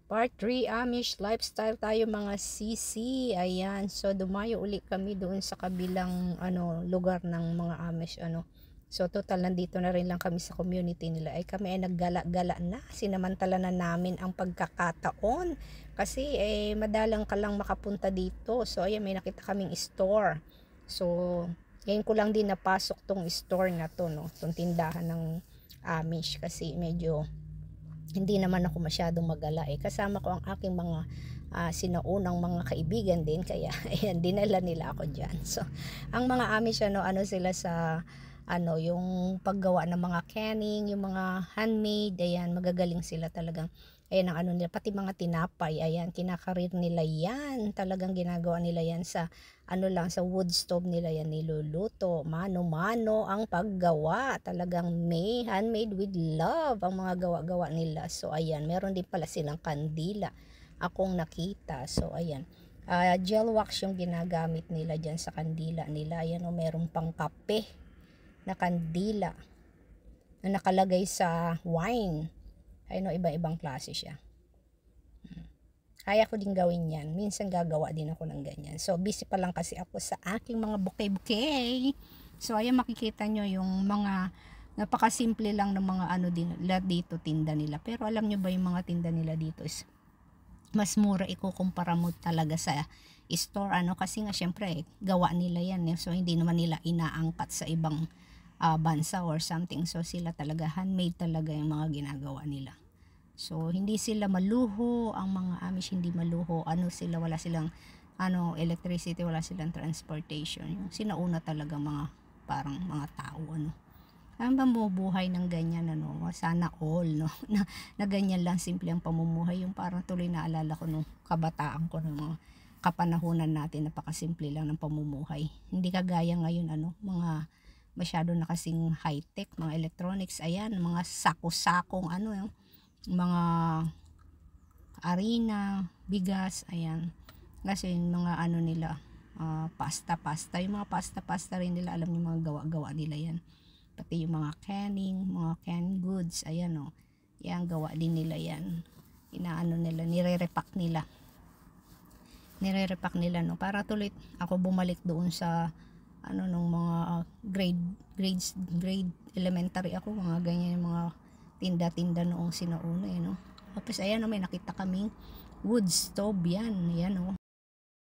Part 3, Amish lifestyle tayo mga sisi. Ayan, so dumayo uli kami doon sa kabilang lugar ng mga Amish So total nandito na rin lang kami sa community nila. Ay kami ay naggala-gala na. Sinamantala na namin ang pagkakataon. Kasi madalang ka lang makapunta dito. So ayan, may nakita kaming store. So ngayon ko lang din napasok tong store na to, no. Tong tindahan ng Amish kasi medyo hindi naman ako masyadong magala kasama ko ang aking mga sinaunang mga kaibigan din, kaya ayan, dinala nila ako dyan. So ang mga Amish ano sila sa yung paggawa ng mga canning, yung mga handmade, ayan, magagaling sila talagang. Ayan ang nila, pati mga tinapay, ayan, kinakarir nila yan, talagang ginagawa nila yan sa lang, sa wood stove nila yan niluluto, mano-mano ang paggawa, talagang may handmade with love ang mga gawa-gawa nila. So ayan, meron din pala silang kandila akong nakita. So ayan, gel wax yung ginagamit nila dyan sa kandila nila. Ayan, meron pang kape na kandila na nakalagay sa wine. Ayun, iba-ibang klase siya. Kaya ko din gawin yan. Minsan gagawa din ako ng ganyan. So busy pa lang kasi ako sa aking mga bouquet-bouquet. So ayan, makikita nyo yung mga napakasimple lang ng mga din dito tinda nila. Pero alam nyo ba yung mga tinda nila dito is mas mura ikukumpara mo talaga sa store kasi nga syempre gawa nila yan so hindi naman nila inaangkat sa ibang bansa or something. So sila talaga handmade talaga yung mga ginagawa nila. So hindi sila maluho, ang mga Amish hindi maluho. Sila, wala silang electricity, wala silang transportation. Yung sinauna talaga mga parang mga tao ang pamumuhay ng ganyan sana all na ganyan lang simple ang pamumuhay. Yung parang tuloy naalala ko nung kabataan ko ng mga kapanahunan natin, napakasimple lang ng pamumuhay. Hindi kagaya ngayon mga masyado na kasing high-tech, mga electronics, ayan, mga sako-sakong yung mga harina, bigas, ayan. Kasi yung mga nila, pasta, yung mga pasta rin nila, alam yung mga gawa-gawa nila yan. Pati yung mga canning, mga canned goods, ayan yan, gawa din nila yan. Nila, nire-repack nila para tuloy ako bumalik doon sa nung mga grade elementary ako, mga ganyan yung mga tinda-tinda noong sinauna Tapos ayan may nakita kaming wood stove yan